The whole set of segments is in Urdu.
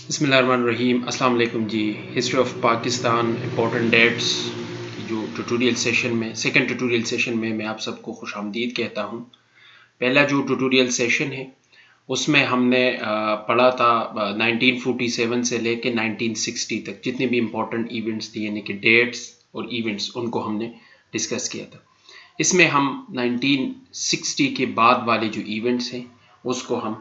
بسم اللہ الرحمن الرحیم. السلام علیکم جی. History of Pakistan important dates کی جو ٹیوٹوریل سیشن میں سیکنڈ ٹیوٹوریل سیشن میں آپ سب کو خوش آمدید کہتا ہوں. پہلا جو ٹیوٹوریل سیشن ہے اس میں ہم نے پڑھا تھا 1947 سے لے کے 1960 تک جتنے بھی امپورٹنٹ ایونٹس تھے، یعنی کہ ڈیٹس اور ایونٹس، ان کو ہم نے ڈسکس کیا تھا. اس میں ہم 1960 کے بعد والے جو ایونٹس ہیں اس کو ہم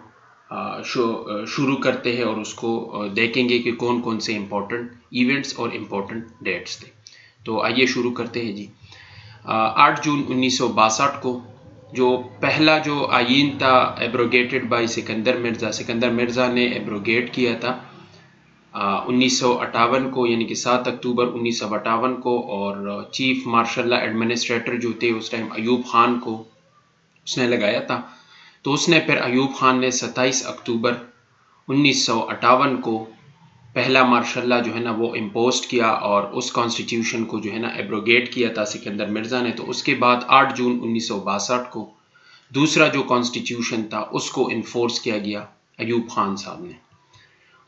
شروع کرتے ہیں اور اس کو دیکھیں گے کہ کون کون سے امپورٹنٹ ایونٹس اور امپورٹنٹ ڈیٹس تھے. تو آئیے شروع کرتے ہیں جی. 8 جون 1962 کو جو پہلا جو آئین تھا ایبروگیٹڈ بائی سکندر مرزا نے ایبروگیٹ کیا تھا 1958 کو، یعنی کہ 7 اکتوبر 1958 کو. اور چیف مارشل لا ایڈمنسٹریٹر جو تھے اس ٹائم ایوب خان کو اس نے لگایا تھا. تو اس نے پھر ایوب خان نے 27 اکتوبر 1958 کو پہلا مارشل لا جو ہے نا وہ امپوزڈ کیا اور اس کانسٹیٹیوشن کو جو ہے نا ایبروگیٹ کیا تھا سکندر مرزا نے. تو اس کے بعد 8 جون 1962 کو دوسرا جو کانسٹیٹیوشن تھا اس کو انفورس کیا گیا ایوب خان صاحب نے.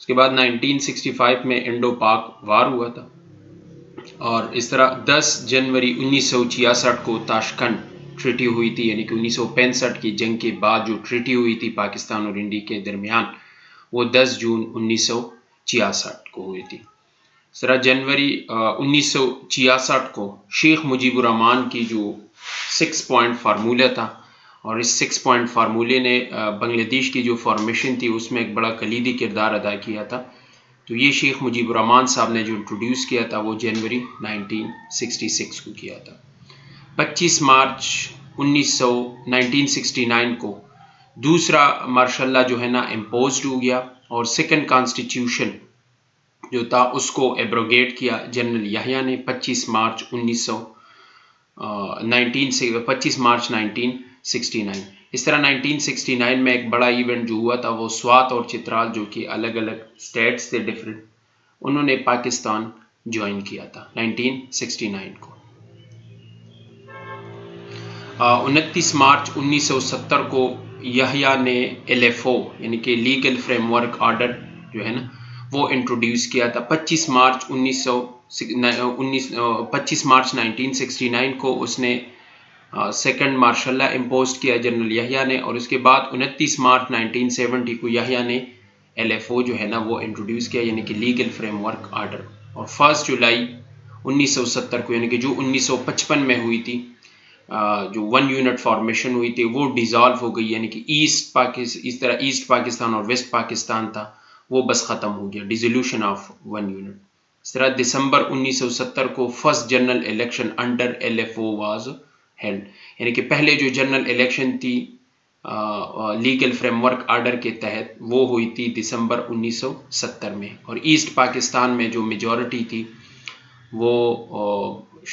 اس کے بعد 1965 میں انڈو پاک وار ہوا تھا، اور اس طرح 10 جنوری 1966 کو تاشکنڈ ٹریٹی ہوئی تھی، یعنی کہ 1965 کی جنگ کے بعد جو ٹریٹی ہوئی تھی پاکستان اور انڈیا کے درمیان، وہ 10 جون 1966 کو ہوئی تھی. اس طرح جنوری 1966 کو شیخ مجیب الرحمان کی جو 6 پوائنٹ فارمولہ تھا، اور اس 6 پوائنٹ فارمولے نے بنگلہ دیش کی جو فارمیشن تھی اس میں ایک بڑا کلیدی کردار ادا کیا تھا. تو یہ شیخ مجیب الرحمان صاحب نے جو انٹروڈیوس کیا تھا وہ جنوری 1966 کو کیا تھا. 25 مارچ 1969 کو دوسرا مارشل لا جو ہے نا امپوزڈ ہو گیا، اور سیکنڈ کانسٹیٹیوشن جو تھا اس کو ایبروگیٹ کیا جنرل یحییٰ نے 25 مارچ 1969. اس طرح 1969 میں ایک بڑا ایونٹ جو ہوا تھا وہ سوات اور چترال، جو کہ الگ الگ سٹیٹس تھے ڈیفرنٹ، انہوں نے پاکستان جوائن کیا تھا 1969 کو. 29 مارچ 1970 کو یحییٰ نے LFO یعنی کہ لیگل فریم ورک آرڈر جو ہے نا وہ انٹروڈیوس کیا تھا. 25 مارچ 1969 کو اس نے سیکنڈ مارشل لا امپوز کیا جنرل یحییٰ نے، اور اس کے بعد 29 مارچ 1970 کو یحییٰ نے LFO جو ہے نا وہ انٹروڈیوس کیا، یعنی کہ لیگل فریم ورک آرڈر. اور 1 جولائی 1970 کو، یعنی کہ جو 1955 میں ہوئی تھی جو 1 یونٹ فارمیشن ہوئی تھی، وہ ڈیزالو ہو گئی، یعنی کہ اس طرح ایسٹ پاکستان اور ویسٹ پاکستان تھا وہ بس ختم ہو گیا، ڈیزولوشن آف 1 یونٹ. اس طرح دسمبر 1970 کو first general election under LFO was held, یعنی کہ پہلے جو جنرل الیکشن تھی لیگل فریم ورک آرڈر کے تحت وہ ہوئی تھی دسمبر 1970 میں. اور ایسٹ پاکستان میں جو میجورٹی تھی وہ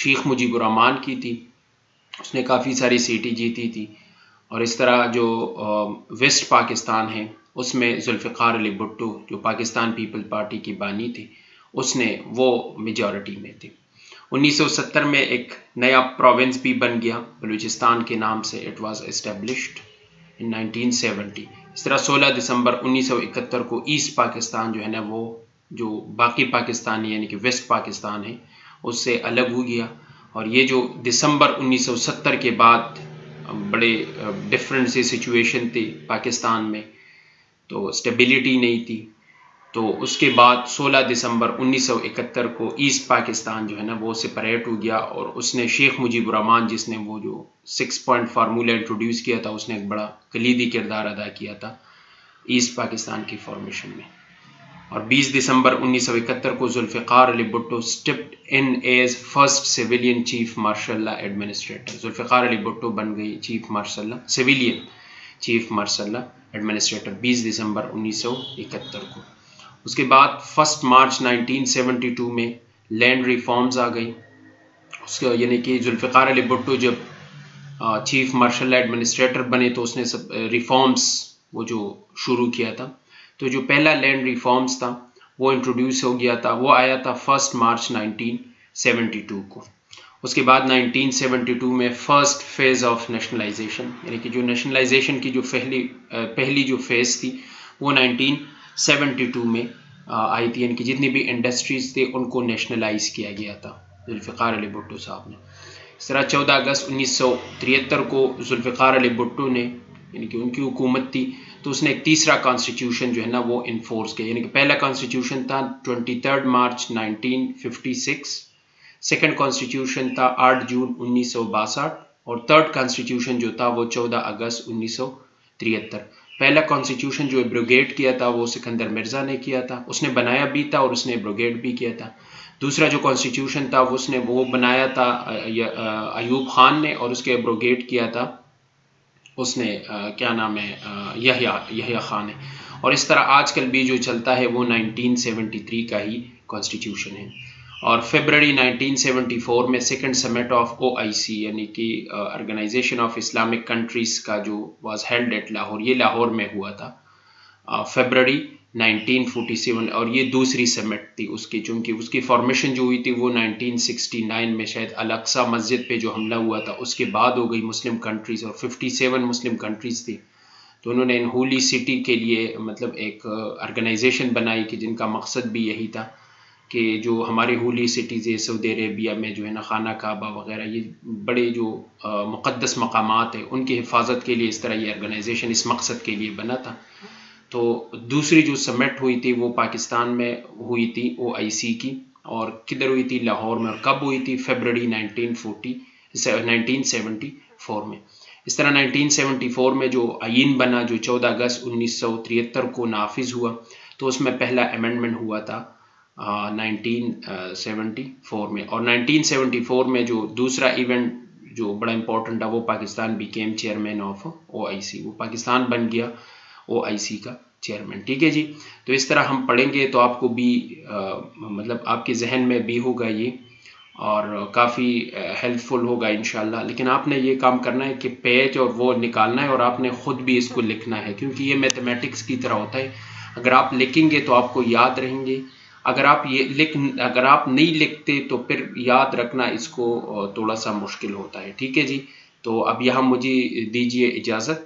شیخ مجیب الرحمان کی تھی، اس نے کافی ساری سیٹیں جیتی تھی. اور اس طرح جو ویسٹ پاکستان ہے اس میں ذوالفقار علی بھٹو جو پاکستان پیپل پارٹی کی بانی تھی اس نے وہ میجورٹی میں تھی. 1970 میں ایک نیا پروونس بھی بن گیا بلوچستان کے نام سے، اٹ واز اسٹیبلشڈ ان 1970. اس طرح 16 دسمبر 1971 کو ایسٹ پاکستان جو ہے نا وہ جو باقی پاکستانی یعنی کہ ویسٹ پاکستان ہے اس سے الگ ہو گیا. اور یہ جو دسمبر 1970 کے بعد بڑے ڈفرینٹ سی سچویشن تھی پاکستان میں، تو اسٹیبلٹی نہیں تھی. تو اس کے بعد 16 دسمبر 1971 کو ایسٹ پاکستان جو ہے نا وہ سپریٹ ہو گیا، اور اس نے شیخ مجیب الرحمان جس نے وہ جو 6 پوائنٹ فارمولہ انٹروڈیوس کیا تھا اس نے ایک بڑا کلیدی کردار ادا کیا تھا ایسٹ پاکستان کی فارمیشن میں. اور 20 دسمبر 1971 کو Zulfiqar Ali Bhutto stepped in as first civilian chief martial law administrator. Zulfiqar Ali Bhutto بن گئی chief martial law civilian chief martial law administrator 20 دسمبر 1971 کو. اس کے بعد 1 مارچ 1972 میں لینڈ ریفارمز آ گئی. اس کا یعنی کہ ذوالفقار علی بھٹو جب چیف مارشل لا ایڈمنسٹریٹر بنے تو اس نے سب ریفارمز وہ جو شروع کیا تھا. تو جو پہلا لینڈ ریفارمز تھا وہ انٹروڈیوس ہو گیا تھا، وہ آیا تھا 1 مارچ 1972 کو. اس کے بعد 1972 میں فرسٹ فیز آف نیشنلائزیشن، یعنی کہ جو نیشنلائزیشن کی جو پہلی جو فیز تھی وہ 1972 میں آئی تھی، ان کی جتنی بھی انڈسٹریز تھے ان کو نیشنلائز کیا گیا تھا ذوالفقار علی بھٹو صاحب نے۔ اس طرح 14 اگست 1973 کو ذوالفقار علی بھٹو نے، یعنی کہ ان کی حکومت تھی، تو اس نے ایک تیسرا کانسٹیٹیوشن جو ہے نا وہ انفورس کیا، یعنی کہ پہلا کانسٹیٹیوشن تھا 23 مارچ 1956، سیکنڈ کانسٹیٹیوشن تھا 8 جون 1962، اور تھرڈ کانسٹیٹیوشن جو تھا وہ 14 اگست 1973۔ پہلا کانسٹیٹیوشن جو ایبروگیٹ کیا تھا وہ سکندر مرزا نے کیا تھا، اس نے بنایا بھی تھا اور اس نے ایبروگیٹ بھی کیا تھا۔ دوسرا جو کانسٹیٹیوشن تھا اس نے وہ بنایا تھا ایوب خان نے، اور اس کے ایبروگیٹ کیا تھا اس نے کیا نام ہے یحییٰ خان نے۔ اور اس طرح آج کل بھی جو چلتا ہے وہ 1973 کا ہی کانسٹیٹیوشن ہے۔ اور فیبرری 1974 میں سیکنڈ سمٹ آف OIC، یعنی کہ آرگنائزیشن آف اسلامک کنٹریز کا جو واز ہیلڈ ایٹ لاہور، یہ لاہور میں ہوا تھا فیبرری 1947، اور یہ دوسری سمٹ تھی اس کی، چونکہ اس کی فارمیشن جو ہوئی تھی وہ 1969 میں شاید الاقصی مسجد پہ جو حملہ ہوا تھا اس کے بعد ہو گئی مسلم کنٹریز، اور 57 مسلم کنٹریز تھی، تو انہوں نے ان ہولی سٹی کے لیے مطلب ایک آرگنائزیشن بنائی کہ جن کا مقصد بھی یہی تھا کہ جو ہمارے ہولی سٹیز ہے سعودی عربیہ میں جو ہے نا خانہ کعبہ وغیرہ، یہ بڑے جو مقدس مقامات ہیں ان کی حفاظت کے لیے اس طرح یہ آرگنائزیشن اس مقصد کے لیے بنا تھا۔ تو دوسری جو سمٹ ہوئی تھی وہ پاکستان میں ہوئی تھی OIC کی، اور کدھر ہوئی تھی؟ لاہور میں۔ اور کب ہوئی تھی؟ فیبرری 1974 میں۔ اس طرح 1974 میں جو آئین بنا جو 14 اگست 1973 کو نافذ ہوا، تو اس میں پہلا امینڈمنٹ ہوا تھا 1974 میں، اور 1974 میں جو دوسرا ایونٹ جو بڑا امپورٹنٹ ہے وہ Pakistan became chairman of OIC، وہ پاکستان بن گیا OIC کا چیئرمین۔ ٹھیک ہے جی، تو اس طرح ہم پڑھیں گے تو آپ کو بھی مطلب آپ کے ذہن میں بھی ہوگا یہ، اور کافی ہیلپ فل ہوگا انشاءاللہ۔ لیکن آپ نے یہ کام کرنا ہے کہ پیج اور وہ نکالنا ہے، اور آپ نے خود بھی اس کو لکھنا ہے، کیونکہ یہ میتھمیٹکس کی طرح ہوتا ہے، اگر آپ لکھیں گے تو آپ کو یاد رہیں گے، اگر آپ نہیں لکھتے تو پھر یاد رکھنا اس کو تھوڑا سا مشکل ہوتا ہے۔ ٹھیک ہے جی، تو اب یہاں مجھے دیجیے اجازت،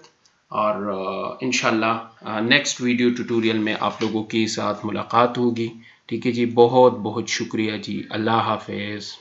اور انشاءاللہ نیکسٹ ویڈیو ٹیوٹوریل میں آپ لوگوں کے ساتھ ملاقات ہوگی۔ ٹھیک ہے جی، بہت بہت شکریہ جی، اللہ حافظ۔